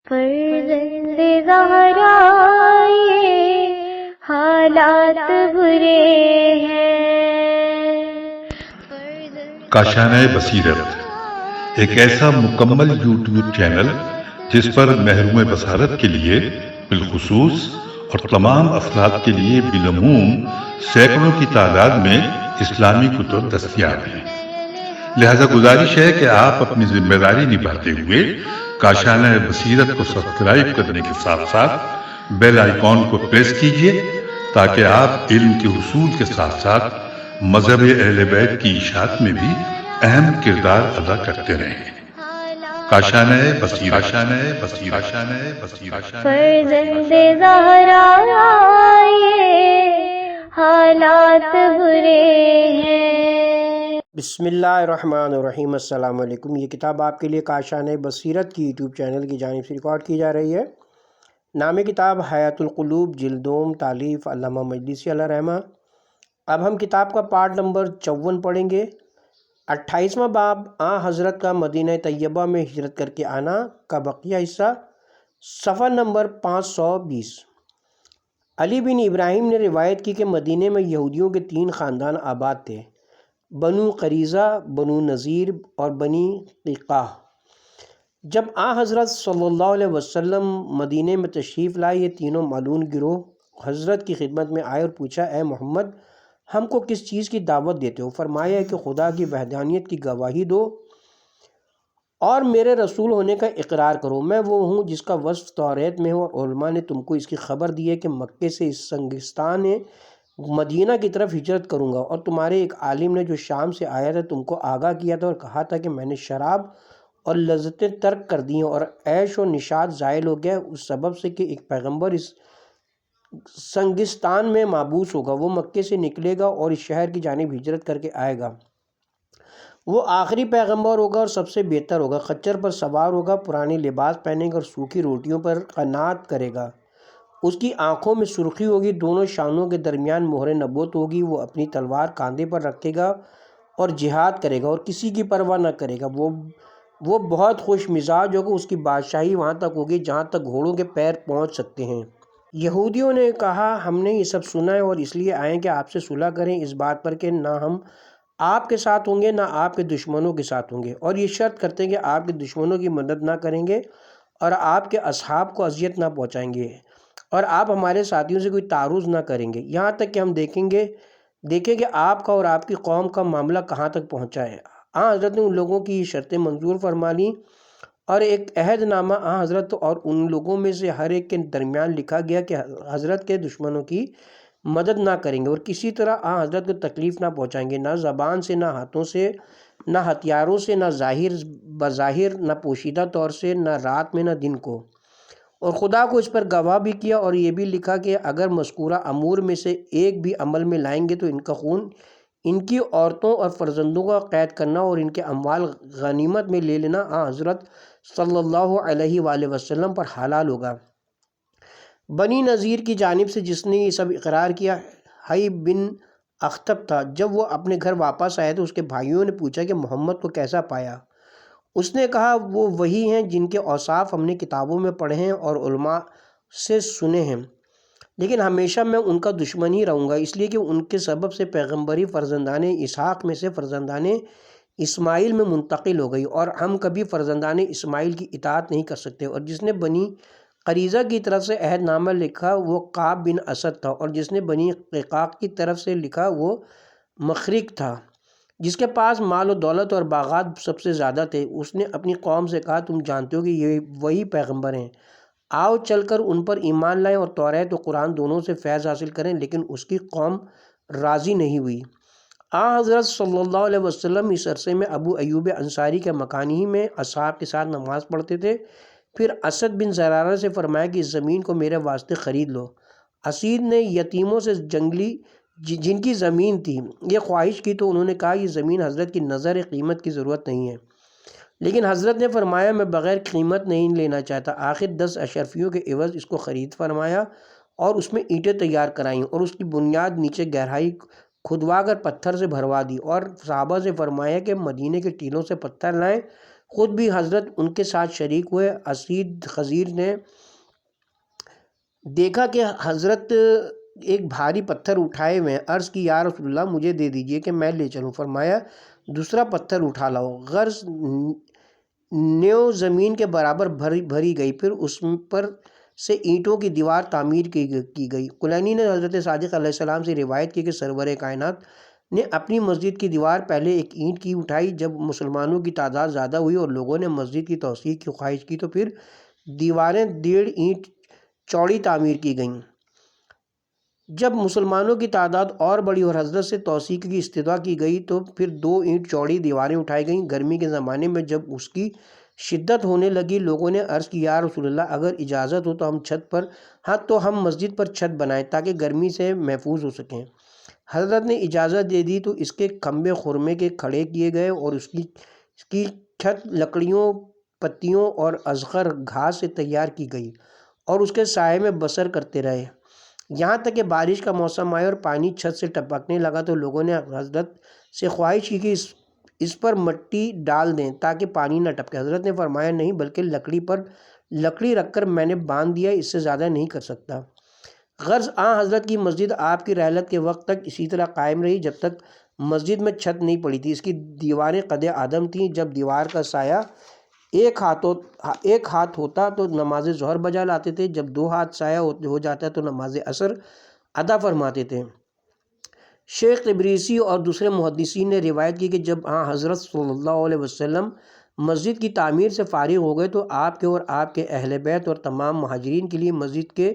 فرزند زہرا یہ حالات برے ہیں۔ کاشانہ بصیرت ایک ایسا مکمل یوٹیوب چینل جس پر محروم بصارت کے لیے بالخصوص اور تمام افراد کے لیے بالعموم سینکڑوں کی تعداد میں اسلامی کتب دستیاب ہیں۔ لہذا گزارش ہے کہ آپ اپنی ذمہ داری نبھاتے ہوئے کاشانہ بصیرت کو سبسکرائب کرنے کے ساتھ ساتھ بیل آئیکن کو پریس کیجئے تاکہ آپ علم کے حصول کے ساتھ ساتھ مذہب اہل بیت کی اشاعت میں بھی اہم کردار ادا کرتے رہیں۔ کاشانہ بصیرت۔ فرزند زہرا یہ حالات برے ہیں۔ بسم اللہ الرحمن الرحیم۔ السلام علیکم۔ یہ کتاب آپ کے لیے کاشانہ بصیرت کی یوٹیوب چینل کی جانب سے ریکارڈ کی جا رہی ہے۔ نام کتاب حیات القلوب، جلد دوم، تالیف علامہ مجلسی علیہ رحمہ۔ اب ہم کتاب کا پارٹ نمبر 54 پڑھیں گے۔ 28واں باب، حضرت کا مدینہ طیبہ میں ہجرت کر کے آنا کا بقیہ حصہ، صفحہ نمبر 520۔ علی بن ابراہیم نے روایت کی کہ مدینہ میں یہودیوں کے 3 خاندان آباد تھے، بنو قریظہ، بنو نذیر اور بنی قیقاع۔ جب حضرت صلی اللہ علیہ وسلم مدینہ میں تشریف لائے، یہ تینوں ملعون گروہ حضرت کی خدمت میں آئے اور پوچھا، اے محمد، ہم کو کس چیز کی دعوت دیتے ہو؟ فرمایا کہ خدا کی وحدانیت کی گواہی دو اور میرے رسول ہونے کا اقرار کرو۔ میں وہ ہوں جس کا وصف توریت میں ہو، اور علماء نے تم کو اس کی خبر دی ہے کہ مکے سے اس سنگستان مدینہ کی طرف ہجرت کروں گا، اور تمہارے ایک عالم نے جو شام سے آیا تھا تم کو آگاہ کیا تھا اور کہا تھا کہ میں نے شراب اور لذتیں ترک کر دی ہیں اور عیش و نشاط زائل ہو گیا اس سبب سے کہ ایک پیغمبر اس سنگستان میں محبوس ہوگا۔ وہ مکے سے نکلے گا اور اس شہر کی جانب ہجرت کر کے آئے گا۔ وہ آخری پیغمبر ہوگا اور سب سے بہتر ہوگا۔ خچر پر سوار ہوگا، پرانے لباس پہنے گا اور سوکھی روٹیوں پر قناعت کرے گا۔ اس کی آنکھوں میں سرخی ہوگی، دونوں شانوں کے درمیان مہر نبوت ہوگی۔ وہ اپنی تلوار کاندھے پر رکھے گا اور جہاد کرے گا اور کسی کی پرواہ نہ کرے گا۔ وہ بہت خوش مزاج ہوگا۔ اس کی بادشاہی وہاں تک ہوگی جہاں تک گھوڑوں کے پیر پہنچ سکتے ہیں۔ یہودیوں نے کہا، ہم نے یہ سب سنا ہے اور اس لیے آئے ہیں کہ آپ سے صلح کریں، اس بات پر کہ نہ ہم آپ کے ساتھ ہوں گے نہ آپ کے دشمنوں کے ساتھ ہوں گے، اور یہ شرط کرتے ہیں کہ آپ کے دشمنوں کی مدد نہ کریں گے اور آپ کے اصحاب کو اذیت نہ پہنچائیں گے، اور آپ ہمارے ساتھیوں سے کوئی تعارض نہ کریں گے، یہاں تک کہ ہم دیکھیں کہ آپ کا اور آپ کی قوم کا معاملہ کہاں تک پہنچا ہے۔ حضرت نے ان لوگوں کی یہ شرطیں منظور فرما لیں اور ایک عہد نامہ حضرت اور ان لوگوں میں سے ہر ایک کے درمیان لکھا گیا کہ حضرت کے دشمنوں کی مدد نہ کریں گے اور کسی طرح حضرت کو تکلیف نہ پہنچائیں گے، نہ زبان سے، نہ ہاتھوں سے، نہ ہتھیاروں سے، نہ ظاہر بظاہر، نہ پوشیدہ طور سے، نہ رات میں نہ دن کو۔ اور خدا کو اس پر گواہ بھی کیا اور یہ بھی لکھا کہ اگر مذکورہ امور میں سے ایک بھی عمل میں لائیں گے تو ان کا خون، ان کی عورتوں اور فرزندوں کا قید کرنا اور ان کے اموال غنیمت میں لے لینا حضرت صلی اللہ علیہ وآلہ وسلم پر حلال ہوگا۔ بنی نذیر کی جانب سے جس نے یہ سب اقرار کیا حی بن اخطب تھا۔ جب وہ اپنے گھر واپس آئے تو اس کے بھائیوں نے پوچھا کہ محمد کو کیسا پایا؟ اس نے کہا، وہ وہی ہیں جن کے اوصاف ہم نے کتابوں میں پڑھے ہیں اور علماء سے سنے ہیں، لیکن ہمیشہ میں ان کا دشمن ہی رہوں گا، اس لیے کہ ان کے سبب سے پیغمبری فرزندان اسحاق میں سے فرزندان اسماعیل میں منتقل ہو گئی، اور ہم کبھی فرزندان اسماعیل کی اطاعت نہیں کر سکتے۔ اور جس نے بنی قریظہ کی طرف سے عہد نامہ لکھا وہ کعب بن اسد تھا، اور جس نے بنی قیقاع کی طرف سے لکھا وہ مخرق تھا، جس کے پاس مال و دولت اور باغات سب سے زیادہ تھے۔ اس نے اپنی قوم سے کہا، تم جانتے ہو کہ یہ وہی پیغمبر ہیں، آؤ چل کر ان پر ایمان لائیں اور توریت و قرآن دونوں سے فیض حاصل کریں، لیکن اس کی قوم راضی نہیں ہوئی۔ حضرت صلی اللہ علیہ وسلم اس عرصے میں ابو ایوب انصاری کے مکان ہی میں اصحاب کے ساتھ نماز پڑھتے تھے۔ پھر اسد بن زرارہ سے فرمایا کہ اس زمین کو میرے واسطے خرید لو۔ اسید نے یتیموں سے جن کی زمین تھی یہ خواہش کی تو انہوں نے کہا، یہ زمین حضرت کی نظر قیمت کی ضرورت نہیں ہے، لیکن حضرت نے فرمایا میں بغیر قیمت نہیں لینا چاہتا۔ آخر 10 اشرفیوں کے عوض اس کو خرید فرمایا اور اس میں اینٹیں تیار کرائیں اور اس کی بنیاد نیچے گہرائی کھدوا کر پتھر سے بھروا دی، اور صحابہ سے فرمایا کہ مدینے کے ٹیلوں سے پتھر لائیں خود بھی حضرت ان کے ساتھ شریک ہوئے۔ اسید خضیر نے دیکھا کہ حضرت ایک بھاری پتھر اٹھائے ہوئے ہیں، عرض کی یا رسول اللہ مجھے دے دیجئے کہ میں لے چلوں۔ فرمایا دوسرا پتھر اٹھا لاؤ۔ غرض نیو زمین کے برابر بھری گئی، پھر اس پر سے اینٹوں کی دیوار تعمیر کی گئی۔ کلینی نے حضرت صادق علیہ السلام سے روایت کی کہ سرور کائنات نے اپنی مسجد کی دیوار پہلے ایک اینٹ کی اٹھائی، جب مسلمانوں کی تعداد زیادہ ہوئی اور لوگوں نے مسجد کی توسیع کی خواہش کی تو پھر دیواریں 1.5 اینٹ چوڑی تعمیر کی گئیں۔ جب مسلمانوں کی تعداد اور بڑھی اور حضرت سے توسیع کی استدعا کی گئی تو پھر 2 اینٹ چوڑی دیواریں اٹھائی گئیں۔ گرمی کے زمانے میں جب اس کی شدت ہونے لگی، لوگوں نے عرض کی یا رسول اللہ اگر اجازت ہو تو ہم مسجد پر چھت بنائیں تاکہ گرمی سے محفوظ ہو سکیں۔ حضرت نے اجازت دے دی تو اس کے کھمبے خرمے کے کھڑے کیے گئے اور اس کی چھت لکڑیوں، پتیوں اور ازخر گھاس سے تیار کی گئی اور اس کے سائے میں بسر کرتے رہے، یہاں تک کہ بارش کا موسم آیا اور پانی چھت سے ٹپکنے لگا تو لوگوں نے حضرت سے خواہش کی کہ اس پر مٹی ڈال دیں تاکہ پانی نہ ٹپکے۔ حضرت نے فرمایا نہیں، بلکہ لکڑی رکھ کر میں نے باندھ دیا، اس سے زیادہ نہیں کر سکتا۔ غرض حضرت کی مسجد آپ کی رحلت کے وقت تک اسی طرح قائم رہی جب تک مسجد میں چھت نہیں پڑی تھی۔ اس کی دیواریں قد آدم تھیں۔ جب دیوار کا سایہ ایک ہاتھ ہوتا تو نماز ظہر بجا لاتے تھے، جب 2 ہاتھ سایہ ہو جاتا تو نماز عصر ادا فرماتے تھے۔ شیخ تبریسی اور دوسرے محدثین نے روایت کی کہ جب حضرت صلی اللہ علیہ وسلم مسجد کی تعمیر سے فارغ ہو گئے تو آپ کے اور آپ کے اہل بیت اور تمام مہاجرین کے لیے مسجد کے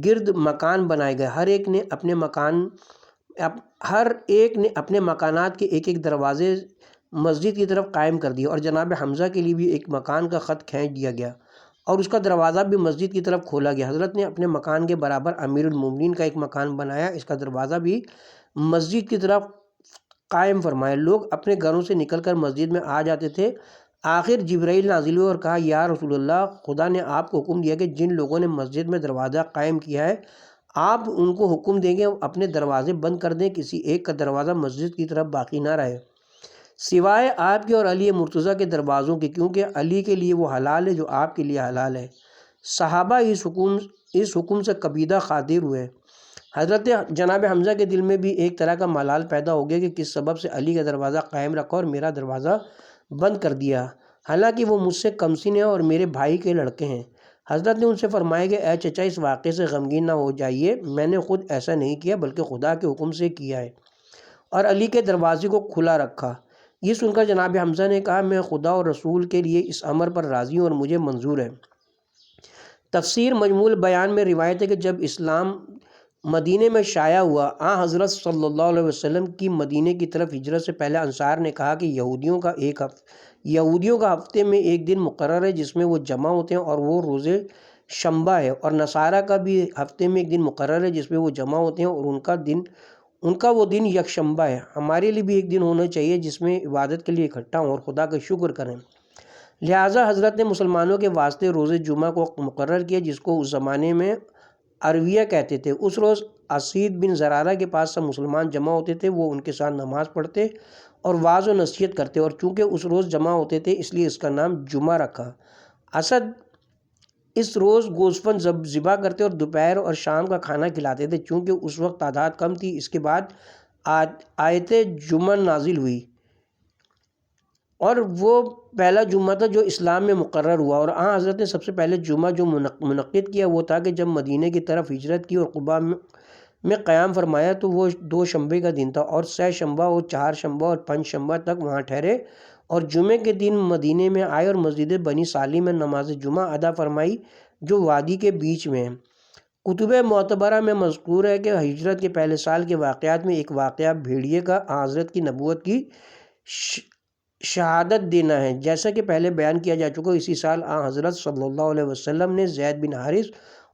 گرد مکان بنائے گئے۔ ہر ایک نے اپنے مکانات کے ایک دروازے مسجد کی طرف قائم کر دیے اور جناب حمزہ کے لیے بھی ایک مکان کا خط کھینچ دیا گیا اور اس کا دروازہ بھی مسجد کی طرف کھولا گیا۔ حضرت نے اپنے مکان کے برابر امیر المومنین کا ایک مکان بنایا، اس کا دروازہ بھی مسجد کی طرف قائم فرمایا۔ لوگ اپنے گھروں سے نکل کر مسجد میں آ جاتے تھے۔ آخر جبرائیل نازل ہوئے اور کہا یا رسول اللہ خدا نے آپ کو حکم دیا کہ جن لوگوں نے مسجد میں دروازہ قائم کیا ہے آپ ان کو حکم دیں گے اپنے دروازے بند کر دیں، کسی ایک کا دروازہ مسجد کی طرف باقی نہ رہے سوائے آپ کے اور علی مرتضیٰ کے دروازوں کے، کیونکہ علی کے لیے وہ حلال ہے جو آپ کے لیے حلال ہے۔ صحابہ اس حکم سے قبیدہ خاطر ہوئے۔ حضرت جناب حمزہ کے دل میں بھی ایک طرح کا ملال پیدا ہو گیا کہ کس سبب سے علی کا دروازہ قائم رکھا اور میرا دروازہ بند کر دیا، حالانکہ وہ مجھ سے کم سن ہیں اور میرے بھائی کے لڑکے ہیں۔ حضرت نے ان سے فرمایا کہ اے چچا اس واقعے سے غمگین نہ ہو جائیے، میں نے خود ایسا نہیں کیا بلکہ خدا کے حکم سے کیا ہے اور علی کے دروازے کو کھلا رکھا۔ یہ سن کر جناب حمزہ نے کہا میں خدا اور رسول کے لیے اس امر پر راضی ہوں اور مجھے منظور ہے۔ تفسیر مجموع البیان میں روایت ہے کہ جب اسلام مدینے میں شائع ہوا، حضرت صلی اللہ علیہ وسلم کی مدینے کی طرف ہجرت سے پہلے انصار نے کہا کہ یہودیوں کا ہفتے میں ایک دن مقرر ہے جس میں وہ جمع ہوتے ہیں اور وہ روز شنبہ ہے، اور نصارہ کا بھی ہفتے میں ایک دن مقرر ہے جس میں وہ جمع ہوتے ہیں اور ان کا وہ دن یکشنبہ ہے۔ ہمارے لیے بھی ایک دن ہونا چاہیے جس میں عبادت کے لیے اکٹھا ہوں اور خدا کا شکر کریں۔ لہٰذا حضرت نے مسلمانوں کے واسطے روز جمعہ کو مقرر کیا جس کو اس زمانے میں عرویہ کہتے تھے۔ اس روز اسید بن زرارہ کے پاس سب مسلمان جمع ہوتے تھے، وہ ان کے ساتھ نماز پڑھتے اور وعظ و نصیحت کرتے اور چونکہ اس روز جمع ہوتے تھے اس لیے اس کا نام جمعہ رکھا۔ اسد اس روز گوسفند ذبح کرتے اور دوپہر اور شام کا کھانا کھلاتے تھے، چونکہ اس وقت تعداد کم تھی۔ اس کے بعد آیت جمعہ نازل ہوئی اور وہ پہلا جمعہ تھا جو اسلام میں مقرر ہوا، اور حضرت نے سب سے پہلے جمعہ جو منعقد کیا وہ تھا کہ جب مدینے کی طرف ہجرت کی اور قباء میں قیام فرمایا تو وہ 2 شنبے کا دن تھا اور 3 شنبہ اور 4 شنبہ اور 5 شنبہ تک وہاں ٹھہرے اور جمعے کے دن مدینے میں آئے اور مسجد بنی سالم میں نماز جمعہ ادا فرمائی جو وادی کے بیچ میں ہے۔ کتب معتبرہ میں مذکور ہے کہ ہجرت کے پہلے سال کے واقعات میں ایک واقعہ بھیڑیے کا حضرت کی نبوت کی شہادت دینا ہے، جیسا کہ پہلے بیان کیا جا چکا۔ اسی سال حضرت صلی اللہ علیہ وسلم نے زید بن حارث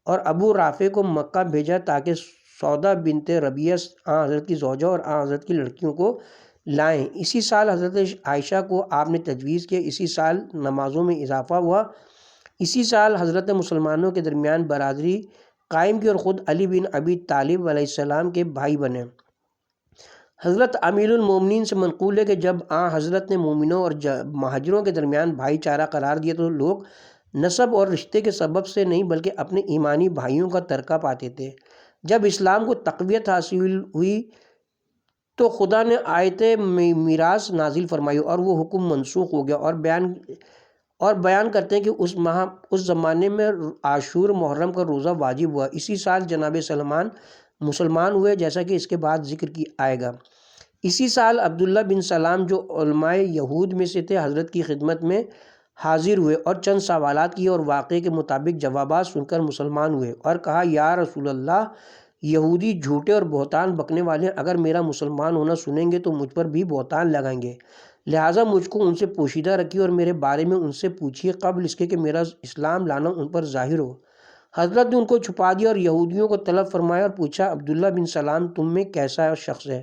اور ابو رافع کو مکہ بھیجا تاکہ سودا بنت ربیعہ حضرت کی زوجہ اور حضرت کی لڑکیوں کو لائیں۔ اسی سال حضرت عائشہ کو آپ نے تجویز کیا، اسی سال نمازوں میں اضافہ ہوا، اسی سال حضرت نے مسلمانوں کے درمیان برادری قائم کی اور خود علی بن ابی طالب علیہ السلام کے بھائی بنے۔ حضرت امیر المومنین سے منقول ہے کہ جب حضرت نے مومنوں اور مہاجروں کے درمیان بھائی چارہ قرار دیا تو لوگ نسب اور رشتے کے سبب سے نہیں بلکہ اپنے ایمانی بھائیوں کا ترکہ پاتے تھے۔ جب اسلام کو تقویت حاصل ہوئی تو خدا نے آیت میراث نازل فرمائی اور وہ حکم منسوخ ہو گیا، اور بیان کرتے ہیں کہ اس زمانے میں عاشور محرم کا روزہ واجب ہوا۔ اسی سال جناب سلمان مسلمان ہوئے، جیسا کہ اس کے بعد ذکر آئے گا۔ اسی سال عبداللہ بن سلام جو علماء یہود میں سے تھے حضرت کی خدمت میں حاضر ہوئے اور چند سوالات کیے اور واقعے کے مطابق جوابات سن کر مسلمان ہوئے اور کہا یا رسول اللہ، یہودی جھوٹے اور بہتان بکنے والے ہیں، اگر میرا مسلمان ہونا سنیں گے تو مجھ پر بھی بہتان لگائیں گے، لہٰذا مجھ کو ان سے پوشیدہ رکھیے اور میرے بارے میں ان سے پوچھیے قبل اس کے کہ میرا اسلام لانا ان پر ظاہر ہو۔ حضرت نے ان کو چھپا دیا اور یہودیوں کو طلب فرمایا اور پوچھا عبداللہ بن سلام تم میں کیسا شخص ہے؟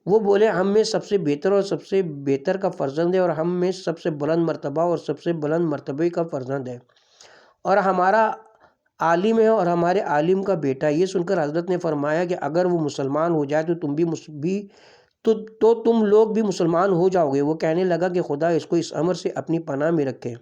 وہ بولے ہم میں سب سے بہتر اور سب سے بہتر کا فرزند ہے، اور ہم میں سب سے بلند مرتبہ اور سب سے بلند مرتبے کا فرزند ہے، اور ہمارا عالم ہے اور ہمارے عالم کا بیٹا ہے۔ یہ سن کر حضرت نے فرمایا کہ اگر وہ مسلمان ہو جائے تو تم لوگ بھی مسلمان ہو جاؤ گے۔ وہ کہنے لگا کہ خدا اس کو اس امر سے اپنی پناہ میں رکھے۔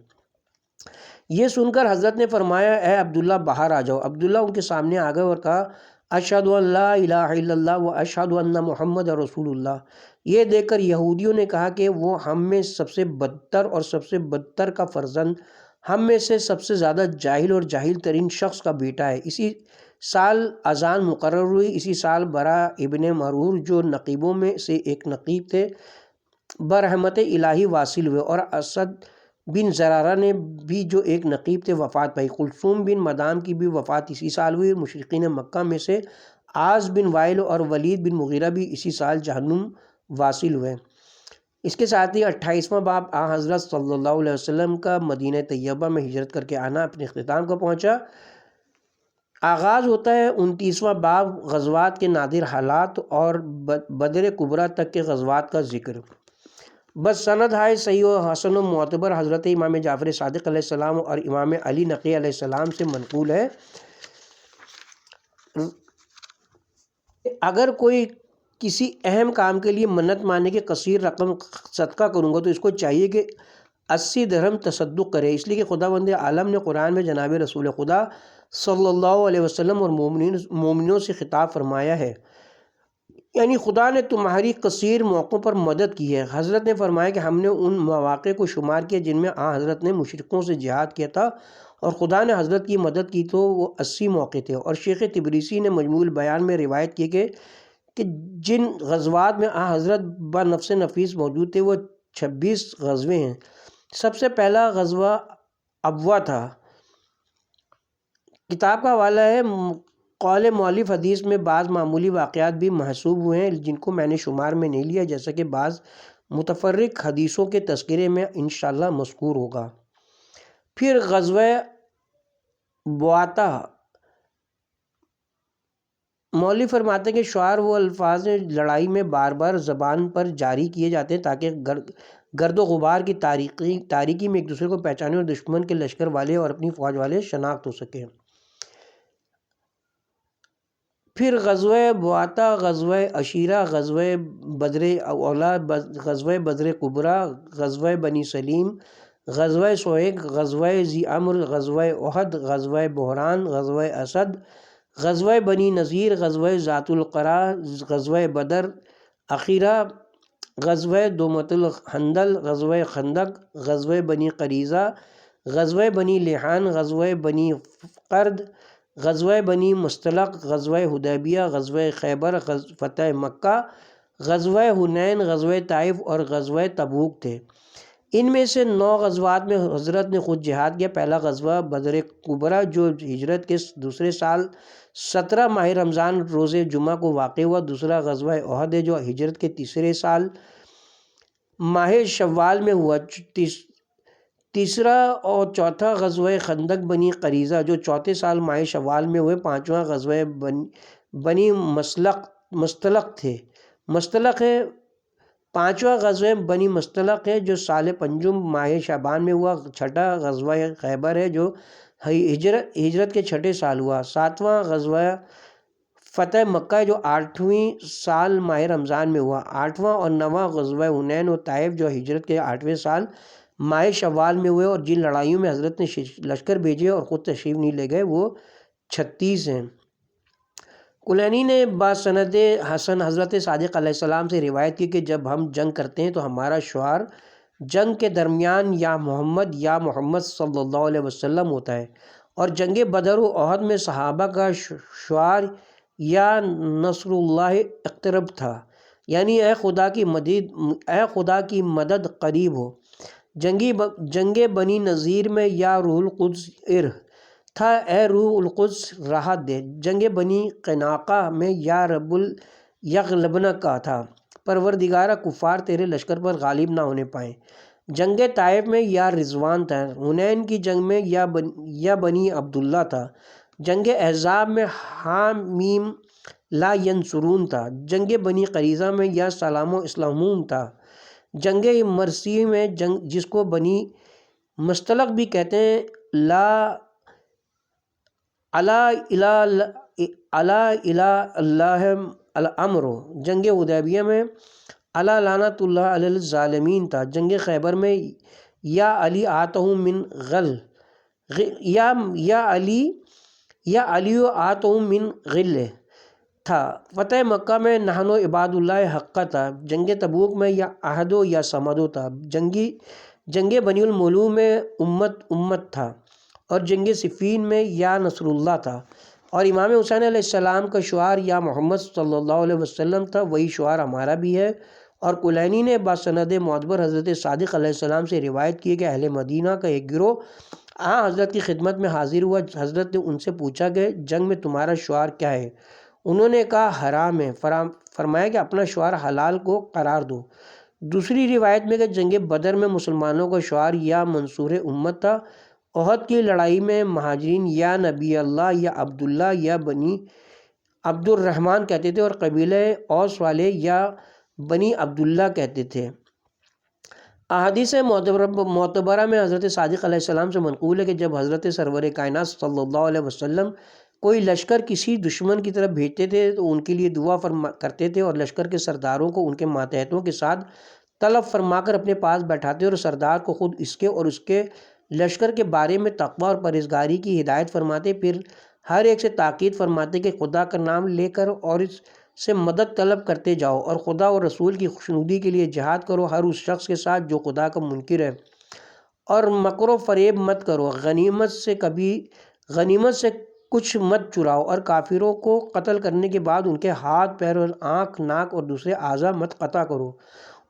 یہ سن کر حضرت نے فرمایا اے عبداللہ باہر آ جاؤ۔ عبداللہ ان کے سامنے آ گئے اور کہا اشہد ان لا الہ الا اللہ و اشہد ان محمد رسول اللہ۔ یہ دیکھ کر یہودیوں نے کہا کہ وہ ہم میں سب سے بدتر اور سب سے بدتر کا فرزند، ہم میں سے سب سے زیادہ جاہل اور جاہل ترین شخص کا بیٹا ہے۔ اسی سال اذان مقرر ہوئی۔ اسی سال برا ابن مرور جو نقیبوں میں سے ایک نقیب تھے برحمت الہی واصل ہوئے، اور اسد بن زرارہ نے بھی جو ایک نقیب تھے وفات پائی۔ کلثوم بن مدام کی بھی وفات اسی سال ہوئی۔ مشرقین مکہ میں سے عاص بن وائل اور ولید بن مغیرہ بھی اسی سال جہنم واصل ہوئے۔ اس کے ساتھ ہی 28واں باب حضرت صلی اللہ علیہ وسلم کا مدینہ طیبہ میں ہجرت کر کے آنا اپنے اختتام کو پہنچا۔ آغاز ہوتا ہے 29واں باب غزوات کے نادر حالات اور بدر کبریٰ تک کے غزوات کا ذکر۔ بس سند ہے صحیح و حسن و معتبر حضرت امام جعفر صادق علیہ السلام اور امام علی نقی علیہ السلام سے منقول ہے اگر کوئی کسی اہم کام کے لیے منت ماننے کے کثیر رقم صدقہ کروں گا تو اس کو چاہیے کہ 80 درہم تصدق کرے، اس لیے کہ خداوند عالم نے قرآن میں جناب رسول خدا صلی اللہ علیہ وسلم اور مومنوں سے خطاب فرمایا ہے، یعنی خدا نے تمہاری کثیر موقعوں پر مدد کی ہے۔ حضرت نے فرمایا کہ ہم نے ان مواقع کو شمار کیا جن میں حضرت نے مشرکوں سے جہاد کیا تھا اور خدا نے حضرت کی مدد کی تو وہ 80 موقع تھے، اور شیخ تبریسی نے مجموع البیان میں روایت کی کہ جن غزوات میں حضرت بنفس نفیس موجود تھے وہ 26 غزوے ہیں۔ سب سے پہلا غزوہ ابوا تھا۔ کتاب کا حوالہ ہے، قول مؤلف حدیث میں بعض معمولی واقعات بھی محسوب ہوئے ہیں جن کو میں نے شمار میں نہیں لیا، جیسا کہ بعض متفرق حدیثوں کے تذکرے میں انشاءاللہ مذکور ہوگا۔ پھر غزوہ بواتا، مولوی فرماتے ہیں کہ شعار وہ الفاظ لڑائی میں بار بار زبان پر جاری کیے جاتے ہیں تاکہ گرد و غبار کی تاریکی میں ایک دوسرے کو پہچانے اور دشمن کے لشکر والے اور اپنی فوج والے شناخت ہو سکیں۔ پھر غزوہ بواتا، غزوہ عشیرہ، غزوہ بدر اولا، غزوہ بدر کبریٰ، غزوہ بنی سلیم، غزوہ سویگ، غزوہ ذی امر، غزوہ احد، غزوہ بحران، غزوہ اسد، غزوہ بنی نذیر، غزوہ ذات القرا، غزوہ بدر اخیرہ، غزوہ دومۃ الحندل، غزوہ خندق، غزوہ بنی قریظہ، غزوہ بنی لحان، غزوہ بنی قرد، غزوہ بنی مستلق، غزوہ حدیبیہ، غزوہ خیبر، فتح مکہ، غزوہ حنین، غزوہ طائف اور غزوہ تبوک تھے۔ ان میں سے 9 غزوات میں حضرت نے خود جہاد کیا۔ پہلا غزوہ بدر کبریٰ جو ہجرت کے دوسرے سال 17 ماہ رمضان روز جمعہ کو واقع ہوا۔ دوسرا غزوہ احد ہے جو ہجرت کے تیسرے سال ماہ شوال میں ہوا۔ تیسرا اور چوتھا غزوہ خندق بنی قریظہ جو چوتھے سال ماہ شوال میں ہوئے۔ پانچواں غزوہ بنی مستلق ہے۔ پانچواں غزوہ بنی مستلق ہے جو سال پنجم ماہ شعبان میں ہوا۔ چھٹا غزوہ خیبر ہے جو ہجرت کے چھٹے سال ہوا۔ ساتواں غزوہ فتح مکہ جو 8ویں سال ماہ رمضان میں ہوا، 8واں اور 9واں غزوہ حنین و طائف جو ہجرت کے 8ویں سال ماہ شوال میں ہوئے، اور جن لڑائیوں میں حضرت نے لشکر بھیجے اور خود تشریف نہیں لے گئے وہ 36 ہیں۔ کلینی نے باسند حسن حضرت صادق علیہ السلام سے روایت کی کہ جب ہم جنگ کرتے ہیں تو ہمارا شعار جنگ کے درمیان یا محمد صلی اللہ علیہ وسلم ہوتا ہے، اور جنگ بدر و احد میں صحابہ کا شعار یا نصر اللہ اقترب تھا، یعنی اے خدا کی مدد قریب ہو۔ جنگ بنی نذیر میں یا روح القدس تھا، اے روح القدس راحت دے۔ جنگ بنی قینقاع میں یا رب یغلبن کا تھا، پروردگارہ کفار تیرے لشکر پر غالب نہ ہونے پائیں۔ جنگ طائف میں یا رضوان تھا۔ حنین کی جنگ میں یا بنی عبداللہ تھا۔ جنگ احزاب میں حامیم لا ینصرون تھا۔ جنگ بنی قریظہ میں یا سلام و اسلامون تھا۔ جنگ مرسی میں جس کو بنی مستلق بھی کہتے ہیں، الا الہ اللہ الامر۔ جنگ حدیبیہ میں الا لعنت اللہ علی الظالمین تھا۔ جنگ خیبر میں یا علی آتہم من غل یا علی آتہم من غل تھا۔ فتح مکہ میں نحن عباد اللہ حق تھا۔ جنگ تبوک میں یا احدو یا سمدو تھا۔ جنگ بنی الملوم میں امت تھا، اور جنگ صفین میں یا نصر اللہ تھا، اور امام حسین علیہ السلام کا شعار یا محمد صلی اللہ علیہ وسلم تھا، وہی شعار ہمارا بھی ہے۔ اور کلینی نے باسند معتبر حضرت صادق علیہ السلام سے روایت کی کہ اہل مدینہ کا ایک گروہ حضرت کی خدمت میں حاضر ہوا۔ حضرت نے ان سے پوچھا کہ جنگ میں تمہارا شعار کیا ہے؟ انہوں نے کہا حرام ہے۔ فرمایا کہ اپنا شعار حلال کو قرار دو۔ دوسری روایت میں کہ جنگ بدر میں مسلمانوں کا شعار یا منصور امت تھا۔ احد کی لڑائی میں مہاجرین یا نبی اللہ یا عبداللہ یا بنی عبد الرحمن کہتے تھے، اور قبیلہ اوس والے یا بنی عبداللہ کہتے تھے۔ احادیث معتبرہ میں حضرت صادق علیہ السلام سے منقول ہے کہ جب حضرت سرور کائنات صلی اللہ علیہ وسلم کوئی لشکر کسی دشمن کی طرف بھیجتے تھے تو ان کے لیے دعا کرتے تھے، اور لشکر کے سرداروں کو ان کے ماتحتوں کے ساتھ طلب فرما کر اپنے پاس بیٹھاتے، اور سردار کو خود اس کے اور اس کے لشکر کے بارے میں تقوی اور پرہیزگاری کی ہدایت فرماتے۔ پھر ہر ایک سے تاکید فرماتے کہ خدا کا نام لے کر اور اس سے مدد طلب کرتے جاؤ، اور خدا اور رسول کی خوشنودی کے لیے جہاد کرو ہر اس شخص کے ساتھ جو خدا کا منکر ہے، اور مکر و فریب مت کرو، غنیمت سے کچھ مت چراؤ، اور کافروں کو قتل کرنے کے بعد ان کے ہاتھ پیر اور آنکھ ناک اور دوسرے اعضاء مت قطع کرو،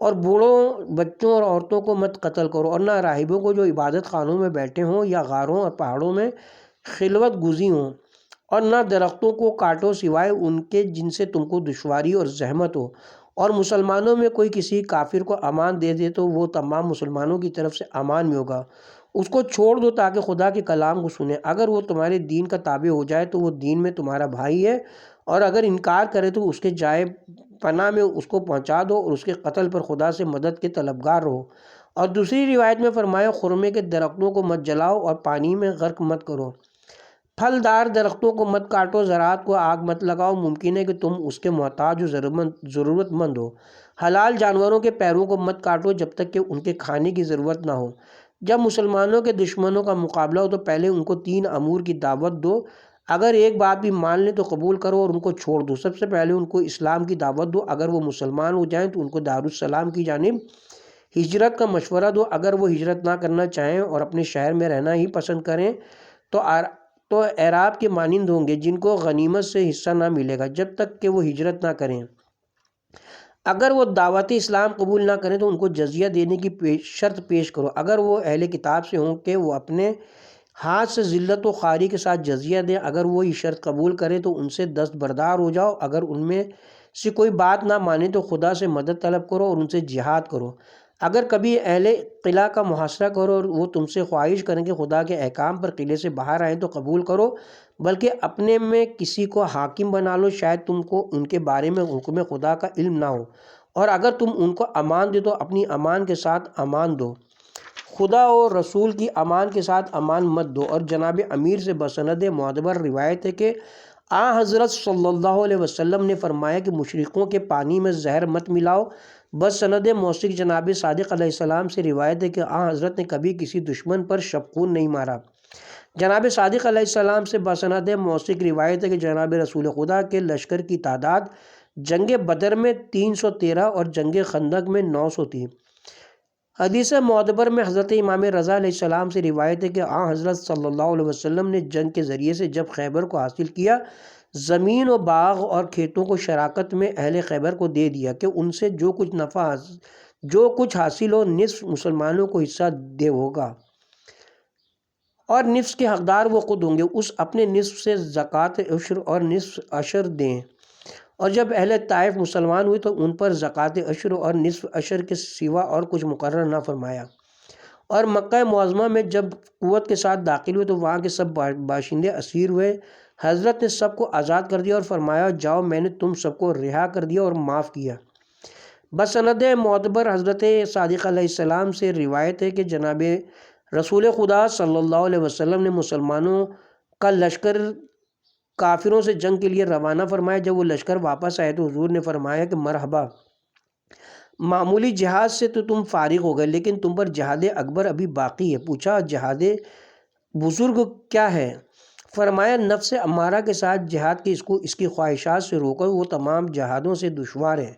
اور بوڑھوں بچوں اور عورتوں کو مت قتل کرو، اور نہ راہبوں کو جو عبادت خانوں میں بیٹھے ہوں یا غاروں اور پہاڑوں میں خلوت گزی ہوں، اور نہ درختوں کو کاٹو سوائے ان کے جن سے تم کو دشواری اور زحمت ہو، اور مسلمانوں میں کوئی کسی کافر کو امان دے دے تو وہ تمام مسلمانوں کی طرف سے امان میں ہوگا، اس کو چھوڑ دو تاکہ خدا کے کلام کو سنے۔ اگر وہ تمہارے دین کا تابع ہو جائے تو وہ دین میں تمہارا بھائی ہے، اور اگر انکار کرے تو اس کے جائے پناہ میں اس کو پہنچا دو، اور اس کے قتل پر خدا سے مدد کے طلبگار رہو۔ اور دوسری روایت میں فرمایا خرمے کے درختوں کو مت جلاؤ اور پانی میں غرق مت کرو، پھلدار درختوں کو مت کاٹو، زراعت کو آگ مت لگاؤ، ممکن ہے کہ تم اس کے محتاج و ضرورت مند ہو، حلال جانوروں کے پیروں کو مت کاٹو جب تک کہ ان کے کھانے کی ضرورت نہ ہو۔ جب مسلمانوں کے دشمنوں کا مقابلہ ہو تو پہلے ان کو 3 امور کی دعوت دو، اگر ایک بات بھی مان لیں تو قبول کرو اور ان کو چھوڑ دو۔ سب سے پہلے ان کو اسلام کی دعوت دو، اگر وہ مسلمان ہو جائیں تو ان کو دارالسلام کی جانب ہجرت کا مشورہ دو، اگر وہ ہجرت نہ کرنا چاہیں اور اپنے شہر میں رہنا ہی پسند کریں تو اعراب کے مانند ہوں گے جن کو غنیمت سے حصہ نہ ملے گا جب تک کہ وہ ہجرت نہ کریں۔ اگر وہ دعوت اسلام قبول نہ کریں تو ان کو جزیہ دینے کی شرط پیش کرو، اگر وہ اہل کتاب سے ہوں کہ وہ اپنے ہاتھ سے ذلت و خواری کے ساتھ جزیہ دیں، اگر وہ یہ شرط قبول کریں تو ان سے دستبردار ہو جاؤ، اگر ان میں سے کوئی بات نہ مانے تو خدا سے مدد طلب کرو اور ان سے جہاد کرو۔ اگر کبھی اہل قلعہ کا محاصرہ کرو اور وہ تم سے خواہش کریں کہ خدا کے احکام پر قلعے سے باہر آئیں تو قبول کرو، بلکہ اپنے میں کسی کو حاکم بنا لو، شاید تم کو ان کے بارے میں حکم خدا کا علم نہ ہو، اور اگر تم ان کو امان دے تو اپنی امان کے ساتھ امان دو، خدا اور رسول کی امان کے ساتھ امان مت دو۔ اور جناب امیر سے بسند معتبر روایت ہے کہ آن حضرت صلی اللہ علیہ وسلم نے فرمایا کہ مشرکوں کے پانی میں زہر مت ملاؤ۔ بس سند موثق جناب صادق علیہ السلام سے روایت ہے کہ آن حضرت نے کبھی کسی دشمن پر شبخون نہیں مارا۔ جناب صادق علیہ السلام سے بسند موثق روایت ہے کہ جناب رسول خدا کے لشکر کی تعداد جنگ بدر میں 313 اور جنگ خندق میں 900 تھی۔ حدیث معتبر میں حضرت امام رضا علیہ السلام سے روایت ہے کہ آن حضرت صلی اللہ علیہ وسلم نے جنگ کے ذریعے سے جب خیبر کو حاصل کیا، زمین و باغ اور کھیتوں کو شراکت میں اہل خیبر کو دے دیا کہ ان سے جو کچھ حاصل ہو نصف مسلمانوں کو حصہ دے ہوگا، اور نصف کے حقدار وہ خود ہوں گے۔ اس اپنے نصف سے زکوٰۃ عشر اور نصف عشر دیں۔ اور جب اہل طائف مسلمان ہوئے تو ان پر زکوٰۃ عشر اور نصف عشر کے سوا اور کچھ مقرر نہ فرمایا۔ اور مکہ معظمہ میں جب قوت کے ساتھ داخل ہوئے تو وہاں کے سب باشندے اسیر ہوئے۔ حضرت نے سب کو آزاد کر دیا اور فرمایا جاؤ، میں نے تم سب کو رہا کر دیا اور معاف کیا۔ بسند معتبر حضرت صادق علیہ السلام سے روایت ہے کہ جناب رسول خدا صلی اللہ علیہ وسلم نے مسلمانوں کا لشکر کافروں سے جنگ کے لیے روانہ فرمایا۔ جب وہ لشکر واپس آئے تو حضور نے فرمایا کہ مرحبا، معمولی جہاد سے تو تم فارغ ہو گئے، لیکن تم پر جہاد اکبر ابھی باقی ہے۔ پوچھا جہاد بزرگ کیا ہے؟ فرمایا نفس امارہ کے ساتھ جہاد کے اس کی خواہشات سے روکو، وہ تمام جہادوں سے دشوار ہے۔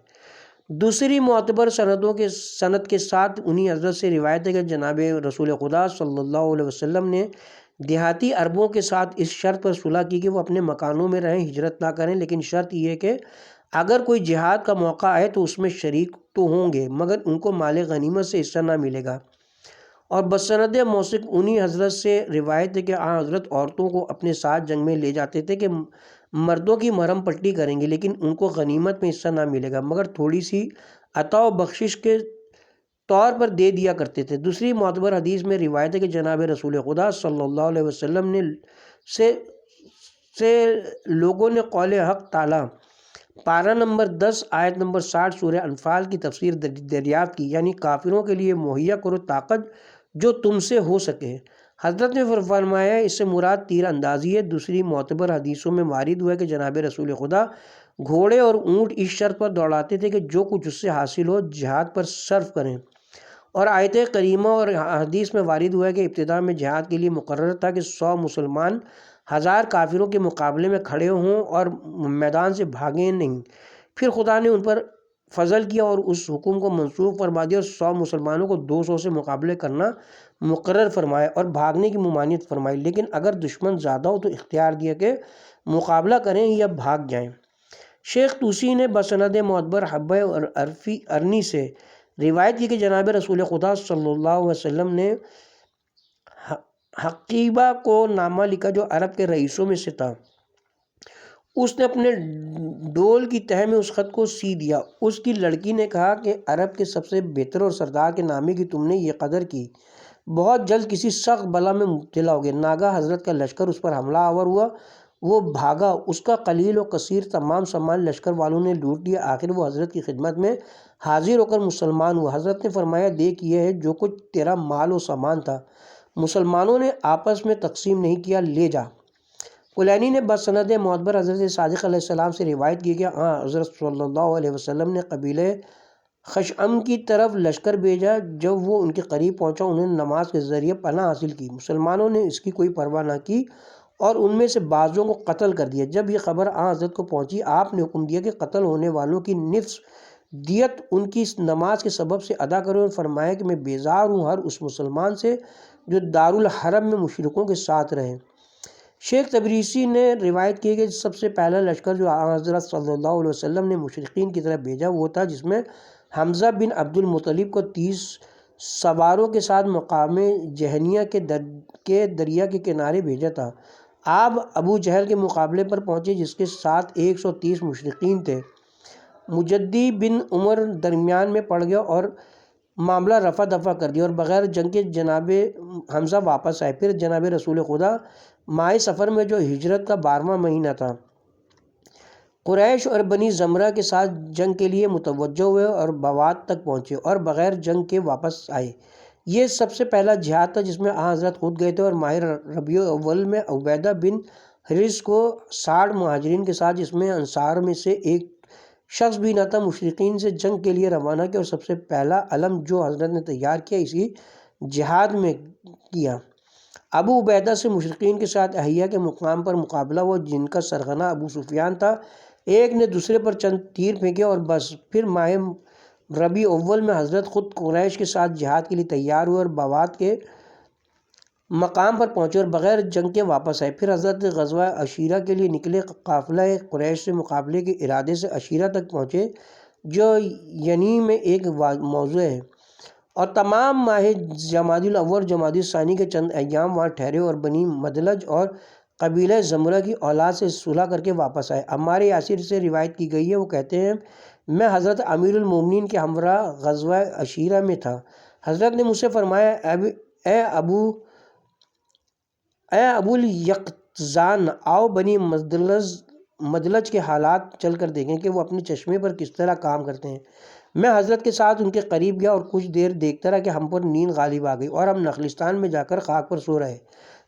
دوسری معتبر سند کے ساتھ انہی حضرت سے روایت ہے کہ جناب رسول خدا صلی اللہ علیہ وسلم نے دیہاتی عربوں کے ساتھ اس شرط پر صلح کی کہ وہ اپنے مکانوں میں رہیں، ہجرت نہ کریں، لیکن شرط یہ ہے کہ اگر کوئی جہاد کا موقع آئے تو اس میں شریک تو ہوں گے، مگر ان کو مال غنیمت سے حصہ نہ ملے گا۔ اور بسند موثق انہی حضرت سے روایت ہے کہ حضرت عورتوں کو اپنے ساتھ جنگ میں لے جاتے تھے کہ مردوں کی مرہم پٹی کریں گے، لیکن ان کو غنیمت میں حصہ نہ ملے گا، مگر تھوڑی سی عطا و بخشش کے طور پر دے دیا کرتے تھے۔ دوسری معتبر حدیث میں روایت ہے کہ جناب رسول خدا صلی اللہ علیہ وسلم سے لوگوں نے قول حق تعالی پارہ نمبر 10 آیت نمبر 60 سورہ انفال کی تفسیر دریافت کی، یعنی کافروں کے لیے مہیا کرو طاقت جو تم سے ہو سکے۔ حضرت نے فرمایا اس سے مراد تیر اندازی ہے۔ دوسری معتبر حدیثوں میں وارد ہوا ہے کہ جناب رسول خدا گھوڑے اور اونٹ اس شرط پر دوڑاتے تھے کہ جو کچھ اس سے حاصل ہو جہاد پر صرف کریں۔ اور آیت کریمہ اور حدیث میں وارد ہوا ہے کہ ابتدا میں جہاد کے لیے مقرر تھا کہ 100 مسلمان 1000 کافروں کے مقابلے میں کھڑے ہوں اور میدان سے بھاگیں نہیں۔ پھر خدا نے ان پر فضل کیا اور اس حکم کو منسوخ فرما دیا اور 100 مسلمانوں کو 200 سے مقابلے کرنا مقرر فرمایا اور بھاگنے کی ممانعت فرمائی، لیکن اگر دشمن زیادہ ہو تو اختیار دیا کہ مقابلہ کریں یا بھاگ جائیں۔ شیخ طوسی نے بسند معتبر حبہ اور ارنی سے روایت کی کہ جناب رسول خدا صلی اللہ علیہ وسلم نے حقیبہ کو نامہ لکھا جو عرب کے رئیسوں میں سے تھا۔ اس نے اپنے ڈول کی تہ میں اس خط کو سی دیا۔ اس کی لڑکی نے کہا کہ عرب کے سب سے بہتر اور سردار کے نامے کی تم نے یہ قدر کی، بہت جلد کسی سخت بلا میں مبتلا ہوگے۔ ناگاہ حضرت کا لشکر اس پر حملہ آور ہوا، وہ بھاگا، اس کا قلیل و کثیر تمام سامان لشکر والوں نے لوٹ لیا۔ آخر وہ حضرت کی خدمت میں حاضر ہو کر مسلمان ہوا۔ حضرت نے فرمایا دیکھ یہ ہے جو کچھ تیرا مال و سامان تھا، مسلمانوں نے آپس میں تقسیم نہیں کیا، لے جا۔ کلینی نے بسند معتبر حضرت صادق علیہ السلام سے روایت کی کہ حضرت صلی اللہ علیہ وسلم نے قبیلہ خشعم کی طرف لشکر بھیجا۔ جب وہ ان کے قریب پہنچا انہوں نے نماز کے ذریعے پناہ حاصل کی۔ مسلمانوں نے اس کی کوئی پرواہ نہ کی اور ان میں سے بعضوں کو قتل کر دیا۔ جب یہ خبر حضرت کو پہنچی آپ نے حکم دیا کہ قتل ہونے والوں کی نصف دیت ان کی نماز کے سبب سے ادا کرو، اور فرمایا کہ میں بیزار ہوں ہر اس مسلمان سے جو دارالحرم میں مشرکوں کے ساتھ رہے۔ شیخ تبریسی نے روایت کی کہ سب سے پہلا لشکر جو حضرت صلی اللہ علیہ وسلم نے مشرقین کی طرف بھیجا وہ تھا جس میں حمزہ بن عبد المطلب کو 30 سواروں کے ساتھ مقام جہنیہ کے دریا کے کنارے بھیجا تھا۔ آپ ابو جہل کے مقابلے پر پہنچے جس کے ساتھ 130 مشرقین تھے۔ مجدی بن عمر درمیان میں پڑ گیا اور معاملہ رفع دفع کر دیا اور بغیر جنگ کے جناب حمزہ واپس آئے۔ پھر جناب رسول خدا ماہ سفر میں جو ہجرت کا 12واں مہینہ تھا قریش اور بنی زمرہ کے ساتھ جنگ کے لیے متوجہ ہوئے اور بوات تک پہنچے اور بغیر جنگ کے واپس آئے۔ یہ سب سے پہلا جہاد تھا جس میں حضرت خود گئے تھے اور ماہ ربیع الاول میں عبیدہ بن حرس کو 60 مہاجرین کے ساتھ، جس میں انصار میں سے ایک شخص بھی نہ تھا، مشرقین سے جنگ کے لیے روانہ کیا، اور سب سے پہلا علم جو حضرت نے تیار کیا اسی جہاد میں کیا۔ ابو عبیدہ سے مشرقین کے ساتھ احیا کے مقام پر مقابلہ ہوا، جن کا سرغنہ ابو سفیان تھا۔ ایک نے دوسرے پر چند تیر پھینکے اور بس۔ پھر ماہ ربیع اول میں حضرت خود قریش کے ساتھ جہاد کے لیے تیار ہوئے اور بوات کے مقام پر پہنچے اور بغیر جنگ کے واپس آئے۔ پھر حضرت غزوہ عشیرہ کے لیے نکلے، قافلہ قریش سے مقابلے کے ارادے سے عشیرہ تک پہنچے، جو ینی میں ایک موضوع ہے، اور تمام ماہ جمادی الاول جمادی الثانی کے چند ایام وہاں ٹھہرے اور بنی مدلج اور قبیلہ زمرہ کی اولاد سے صلح کر کے واپس آئے۔ عمار یاسر سے روایت کی گئی ہے، وہ کہتے ہیں میں حضرت امیر المومنین کے ہمراہ غزوہ عشیرہ میں تھا۔ حضرت نے مجھ سے فرمایا اے ابو الیقظان، آؤ بنی مدلج کے حالات چل کر دیکھیں کہ وہ اپنے چشمے پر کس طرح کام کرتے ہیں۔ میں حضرت کے ساتھ ان کے قریب گیا اور کچھ دیر دیکھتا رہا کہ ہم پر نیند غالب آ گئی اور ہم نخلستان میں جا کر خاک پر سو رہے۔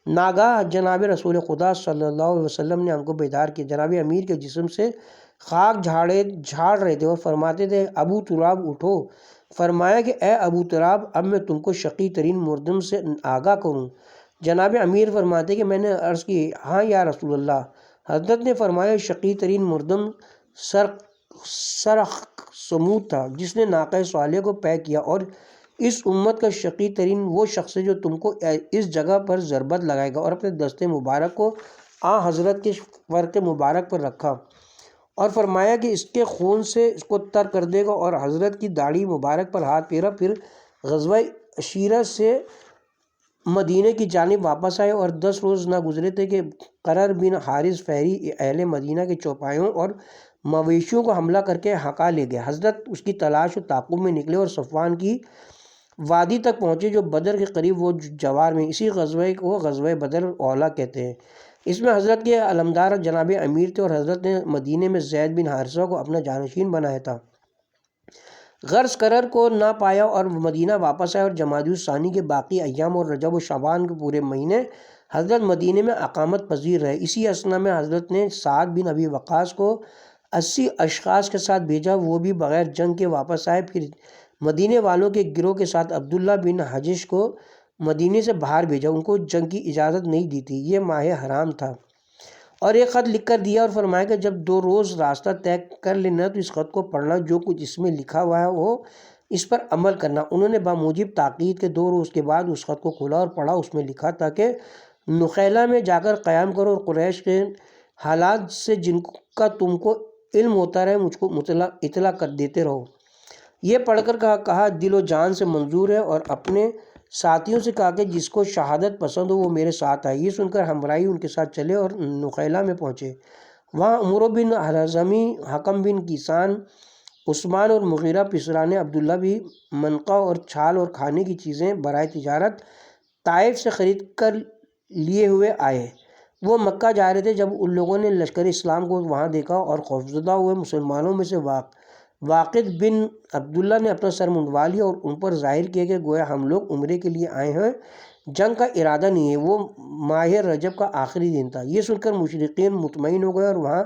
ناگاہ جناب رسول خدا صلی اللہ علیہ وسلم نے ہم کو بیدار کیا۔ جناب امیر کے جسم سے خاک جھاڑ رہے تھے اور فرماتے تھے ابو تراب اٹھو۔ فرمایا کہ اے ابو تراب، اب میں تم کو شقی ترین مردم سے آگاہ کروں۔ جناب امیر فرماتے کہ میں نے عرض کی ہاں یا رسول اللہ۔ حضرت نے فرمایا شقی ترین مردم سرخ سمود تھا، جس نے ناقہ صالح کو پے کیا، اور اس امت کا شقی ترین وہ شخص ہے جو تم کو اس جگہ پر ضربت لگائے گا، اور اپنے دست مبارک کو حضرت کے فرق مبارک پر رکھا اور فرمایا کہ اس کے خون سے اس کو تر کر دے گا، اور حضرت کی داڑھی مبارک پر ہاتھ پھیرا۔ پھر غزوہ عشیرہ سے مدینہ کی جانب واپس آئے، اور 10 روز نہ گزرے تھے کہ قرر بن حارث فہری اہل مدینہ کے چوپایوں اور مویشیوں کو حملہ کر کے ہکا لے گئے۔ حضرت اس کی تلاش و تعاقب میں نکلے اور صفوان کی وادی تک پہنچے، جو بدر کے قریب وہ جوار میں۔ اسی غزوہ کو غزوہ بدر اولا کہتے ہیں۔ اس میں حضرت کے علمدار جناب امیر تھے، اور حضرت نے مدینہ میں زید بن حارثہ کو اپنا جانشین بنایا تھا۔ غرض قرر کو نہ پایا اور مدینہ واپس آئے، اور جمادی الثانی کے باقی ایام اور رجب و شعبان کے پورے مہینے حضرت مدینہ میں اقامت پذیر رہے۔ اسی اثنا میں حضرت نے سعد بن ابی وقاص کو 80 اشخاص کے ساتھ بھیجا، وہ بھی بغیر جنگ کے واپس آئے۔ پھر مدینے والوں کے گروہ کے ساتھ عبداللہ بن حجش کو مدینے سے باہر بھیجا، ان کو جنگ کی اجازت نہیں دی تھی، یہ ماہ حرام تھا، اور ایک خط لکھ کر دیا اور فرمایا کہ جب 2 روز راستہ طے کر لینا تو اس خط کو پڑھنا، جو کچھ اس میں لکھا ہوا ہے وہ اس پر عمل کرنا۔ انہوں نے بموجب تاکید کے 2 روز کے بعد اس خط کو کھولا اور پڑھا۔ اس میں لکھا تھا کہ نخیلہ میں جا کر قیام کرو اور قریش کے حالات سے جن کا تم کو علم ہوتا رہے مجھ کو اطلاع کر دیتے رہو۔ یہ پڑھ کر کہا دل و جان سے منظور ہے، اور اپنے ساتھیوں سے کہا کہ جس کو شہادت پسند ہو وہ میرے ساتھ آئے۔ یہ سن کر ہمراہی ان کے ساتھ چلے اور نخیلہ میں پہنچے۔ وہاں عمرو بن حرزمی، حکم بن کیسان، عثمان اور مغیرہ پسرانے عبداللہ بھی منقع اور چھال اور کھانے کی چیزیں برائے تجارت طائف سے خرید کر لیے ہوئے آئے۔ وہ مکہ جا رہے تھے جب ان لوگوں نے لشکر اسلام کو وہاں دیکھا، اور خوفزدہ ہوئے مسلمانوں میں سے واقد بن عبداللہ نے اپنا سر منڈوا لیا اور ان پر ظاہر کیا کہ گویا ہم لوگ عمرے کے لیے آئے ہیں، جنگ کا ارادہ نہیں ہے۔ وہ ماہ رجب کا آخری دن تھا۔ یہ سن کر مشرقین مطمئن ہو گئے اور وہاں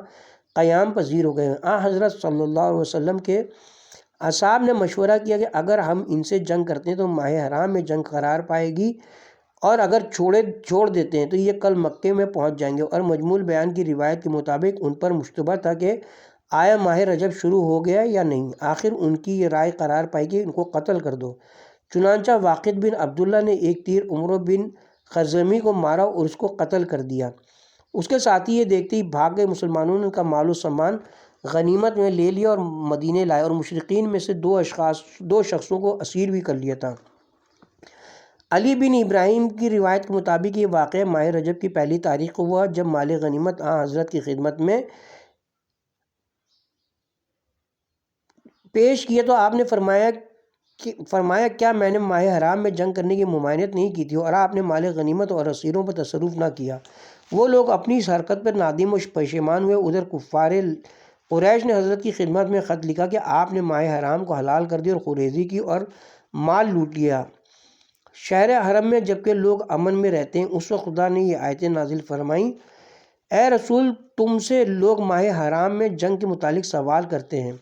قیام پذیر ہو گئے۔ حضرت صلی اللہ علیہ وسلم کے اصحاب نے مشورہ کیا کہ اگر ہم ان سے جنگ کرتے ہیں تو ماہ حرام میں جنگ قرار پائے گی، اور اگر چھوڑ دیتے ہیں تو یہ کل مکے میں پہنچ جائیں گے۔ اور مجموع بیان کی روایت کے مطابق ان پر مشتبہ تھا کہ آیا ماہ رجب شروع ہو گیا یا نہیں۔ آخر ان کی یہ رائے قرار پائی کہ ان کو قتل کر دو۔ چنانچہ واقد بن عبداللہ نے ایک تیر عمرو بن خزرمی کو مارا اور اس کو قتل کر دیا۔ اس کے ساتھی یہ دیکھتے ہی بھاگ گئے۔ مسلمانوں نے ان کا مال و سامان غنیمت میں لے لیا اور مدینے لائے، اور مشرقین میں سے 2 شخصوں کو اسیر بھی کر لیا تھا۔ علی بن ابراہیم کی روایت کے مطابق یہ واقعہ ماہ رجب کی پہلی تاریخ کو ہوا، جب مال غنیمت حضرت کی خدمت میں پیش کیا تو آپ نے فرمایا کیا میں نے ماہ حرام میں جنگ کرنے کی ممانعت نہیں کی تھی، اور آپ نے مال غنیمت اور اسیروں پر تصرف نہ کیا؟ وہ لوگ اپنی اس حرکت پر نادم و پشیمان ہوئے۔ ادھر کفار قریش نے حضرت کی خدمت میں خط لکھا کہ آپ نے ماہ حرام کو حلال کر دیا اور خوریزی کی اور مال لوٹ لیا شہر حرم میں، جبکہ لوگ امن میں رہتے ہیں۔ اس وقت خدا نے یہ آیتیں نازل فرمائیں، اے رسول تم سے لوگ ماہ حرام میں جنگ کے متعلق سوال کرتے ہیں۔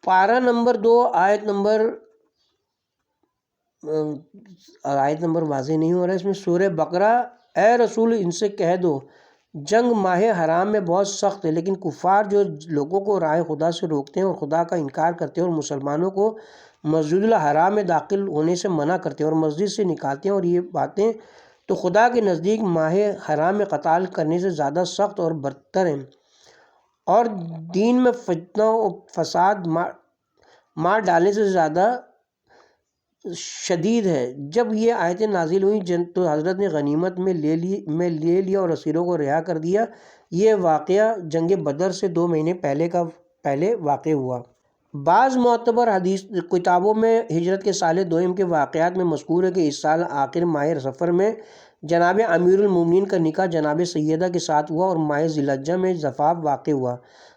پارہ نمبر 2 آیت نمبر واضح نہیں ہو رہا ہے اس میں، سورہ بقرہ۔ اے رسول ان سے کہہ دو جنگ ماہ حرام میں بہت سخت ہے، لیکن کفار جو لوگوں کو راہ خدا سے روکتے ہیں اور خدا کا انکار کرتے ہیں اور مسلمانوں کو مسجد الحرام میں داخل ہونے سے منع کرتے ہیں اور مسجد سے نکالتے ہیں، اور یہ باتیں تو خدا کے نزدیک ماہ حرام میں قتال کرنے سے زیادہ سخت اور برتر ہیں، اور دین میں فتنہ و فساد مار ڈالنے سے زیادہ شدید ہے۔ جب یہ آیتیں نازل ہوئیں تو حضرت نے غنیمت میں لے لیا اور اسیروں کو رہا کر دیا۔ یہ واقعہ جنگ بدر سے 2 مہینے پہلے واقع ہوا۔ بعض معتبر حدیث کتابوں میں ہجرت کے سال دوئم کے واقعات میں مذکور ہے کہ اس سال آخر ماہ سفر میں جناب امیر المومنین کا نکاح جناب سیدہ کے ساتھ ہوا اور ماہ ذی الحجہ میں زفاف واقع ہوا۔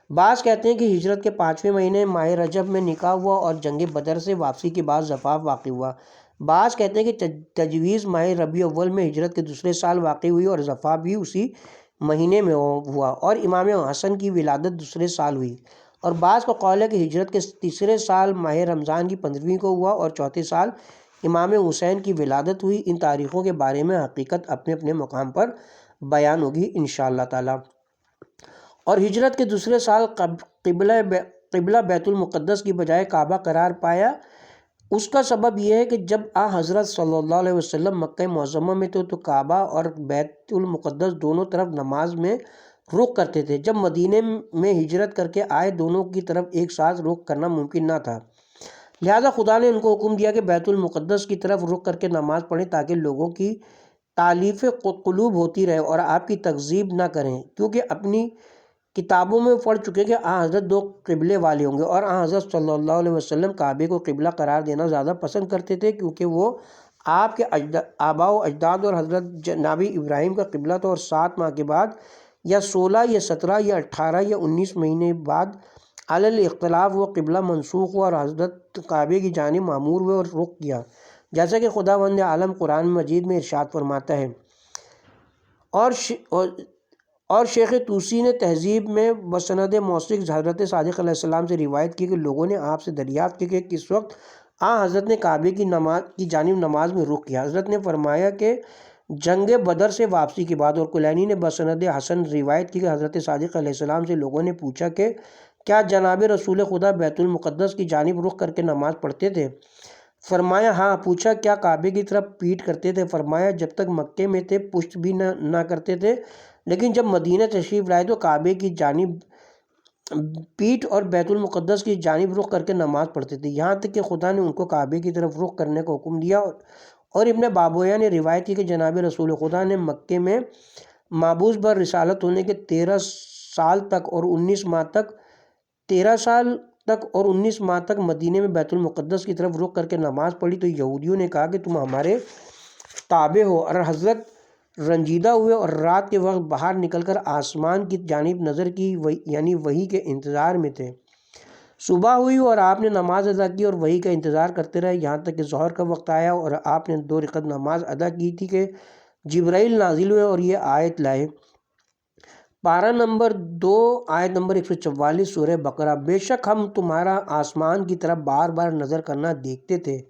بعض کہتے ہیں کہ ہجرت کے 5ویں مہینے ماہ رجب میں نکاح ہوا اور جنگ بدر سے واپسی کے بعد زفاف واقع ہوا۔ بعض کہتے ہیں کہ تجویز ماہ ربیع اول میں ہجرت کے دوسرے سال واقع ہوئی اور زفاف بھی اسی مہینے میں ہوا، اور امام حسن کی ولادت دوسرے سال ہوئی۔ اور بعض کا قول ہے کہ ہجرت کے تیسرے سال ماہ رمضان کی 15ویں کو ہوا اور چوتھے سال امام حسین کی ولادت ہوئی۔ ان تاریخوں کے بارے میں حقیقت اپنے اپنے مقام پر بیان ہوگی انشاءاللہ تعالی۔ اور ہجرت کے دوسرے سال قبلہ بیت المقدس کی بجائے کعبہ قرار پایا۔ اس کا سبب یہ ہے کہ جب حضرت صلی اللہ علیہ وسلم مکہ معظمہ میں تو کعبہ اور بیت المقدس دونوں طرف نماز میں رخ کرتے تھے۔ جب مدینے میں ہجرت کر کے آئے دونوں کی طرف ایک ساتھ رخ کرنا ممکن نہ تھا، لہذا خدا نے ان کو حکم دیا کہ بیت المقدس کی طرف رخ کر کے نماز پڑھیں تاکہ لوگوں کی تالیف قلوب ہوتی رہے اور آپ کی تکذیب نہ کریں، کیونکہ اپنی کتابوں میں پڑھ چکے کہ حضرت 2 قبلے والے ہوں گے، اور حضرت صلی اللہ علیہ وسلم کعبے کو قبلہ قرار دینا زیادہ پسند کرتے تھے کیونکہ وہ آپ کے آباء و اجداد اور حضرت جناب ابراہیم کا قبلہ تھا، اور 7 ماہ کے بعد یا 16 یا 17 یا 18 یا 19 مہینے بعد علی الاختلاف وہ قبلہ منسوخ ہوا اور حضرت کعبے کی جانب معمور ہوئے اور رخ کیا، جیسا کہ خداوند عالم قرآن مجید میں ارشاد فرماتا ہے۔ اور شیخ طوسی نے تہذیب میں بسند موثق حضرت صادق علیہ السلام سے روایت کی کہ لوگوں نے آپ سے دریافت کی کہ کس وقت حضرت نے کعبے کی جانب نماز میں رخ کیا۔ حضرت نے فرمایا کہ جنگ بدر سے واپسی کے بعد، اور کلینی نے بسند حسن روایت کی کہ حضرت صادق علیہ السلام سے لوگوں نے پوچھا کہ کیا جناب رسول خدا بیت المقدس کی جانب رخ کر کے نماز پڑھتے تھے؟ فرمایا ہاں۔ پوچھا کیا کعبے کی طرف پیٹ کرتے تھے؟ فرمایا جب تک مکے میں تھے پشت بھی نہ کرتے تھے، لیکن جب مدینہ تشریف لائے تو کعبے کی جانب پیٹ اور بیت المقدس کی جانب رخ کر کے نماز پڑھتے تھے، یہاں تک کہ خدا نے ان کو کعبے کی طرف رخ کرنے کا حکم دیا۔ اور ابن بابویہ نے روایت کی کہ جناب رسول خدا نے مکے میں معبوس بر رسالت ہونے کے 13 سال تک اور 19 ماہ تک مدینے میں بیت المقدس کی طرف رخ کر کے نماز پڑھی، تو یہودیوں نے کہا کہ تم ہمارے تابع ہو، اور حضرت رنجیدہ ہوئے اور رات کے وقت باہر نکل کر آسمان کی جانب نظر کی، یعنی وحی کے انتظار میں تھے۔ صبح ہوئی اور آپ نے نماز ادا کی اور وحی کا انتظار کرتے رہے، یہاں تک کہ ظہر کا وقت آیا اور آپ نے 2 رکعت نماز ادا کی تھی کہ جبرائیل نازل ہوئے اور یہ آیت لائے۔ پارہ نمبر 2 آیت نمبر 144 سورہ بقرہ۔ بے شک ہم تمہارا آسمان کی طرف بار بار نظر کرنا دیکھتے تھے،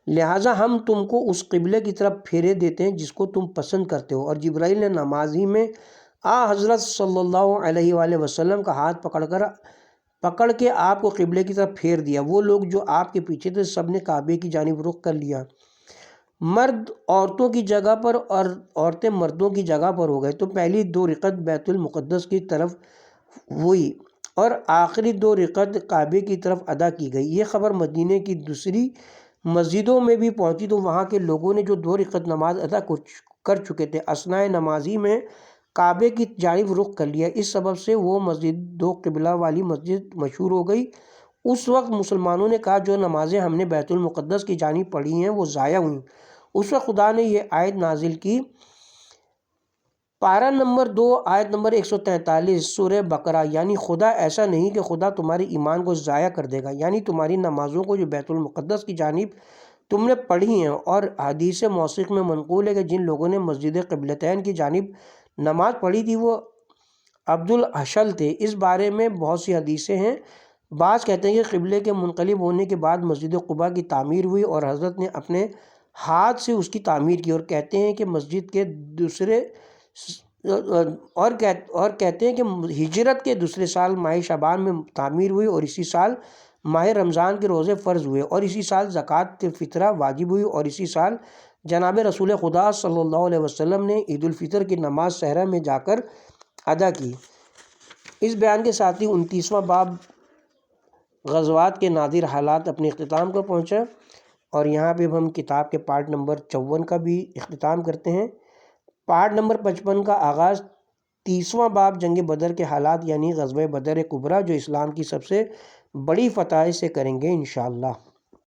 لہٰذا ہم تم کو اس قبلے کی طرف پھیرے دیتے ہیں جس کو تم پسند کرتے ہو۔ اور جبرائیل نے نماز ہی میں حضرت صلی اللہ علیہ وآلہ وسلم کا ہاتھ پکڑ کے آپ کو قبلے کی طرف پھیر دیا۔ وہ لوگ جو آپ کے پیچھے تھے سب نے کعبے کی جانب رخ کر لیا، مرد عورتوں کی جگہ پر اور عورتیں مردوں کی جگہ پر ہو گئے، تو پہلی 2 رکعت بیت المقدس کی طرف ہوئی اور آخری 2 رکعت کعبے کی طرف ادا کی گئی۔ یہ خبر مدینے کی دوسری مسجدوں میں بھی پہنچی تو وہاں کے لوگوں نے جو 2 رکعت نماز ادا کر چکے تھے اثناء نمازی میں کعبے کی جانب رخ کر لیا۔ اس سبب سے وہ مسجد 2 قبلہ والی مسجد مشہور ہو گئی۔ اس وقت مسلمانوں نے کہا جو نمازیں ہم نے بیت المقدس کی جانب پڑھی ہیں وہ ضائع ہوئیں۔ اس وقت خدا نے یہ آیت نازل کی۔ پارہ نمبر 2 آیت نمبر 143 سورہ بقرہ۔ یعنی خدا ایسا نہیں کہ خدا تمہارے ایمان کو ضائع کر دے گا، یعنی تمہاری نمازوں کو جو بیت المقدس کی جانب تم نے پڑھی ہیں، اور حدیث موثق میں منقول ہے کہ جن لوگوں نے مسجد قبلتین کی جانب نماز پڑھی تھی وہ عبد الحشل تھے۔ اس بارے میں بہت سی حدیثیں ہیں۔ بعض کہتے ہیں کہ قبلے کے منقلب ہونے کے بعد مسجد قباء کی تعمیر ہوئی اور حضرت نے اپنے ہاتھ سے اس کی تعمیر کی، اور کہتے ہیں کہ ہجرت کے دوسرے سال ماہ شعبان میں تعمیر ہوئی، اور اسی سال ماہ رمضان کے روزے فرض ہوئے، اور اسی سال زکوٰۃ الفطرہ واجب ہوئی، اور اسی سال جناب رسول خدا صلی اللہ علیہ وسلم نے عید الفطر کی نماز صحرا میں جا کر ادا کی۔ اس بیان کے ساتھ ہی 29واں باب غزوات کے نادر حالات اپنے اختتام کو پہنچا، اور یہاں پہ ہم کتاب کے پارٹ نمبر 54 کا بھی اختتام کرتے ہیں۔ پارٹ نمبر 55 کا آغاز 30واں باب جنگ بدر کے حالات یعنی غزوہ بدر کبریٰ جو اسلام کی سب سے بڑی فتح سے کریں گے انشاءاللہ۔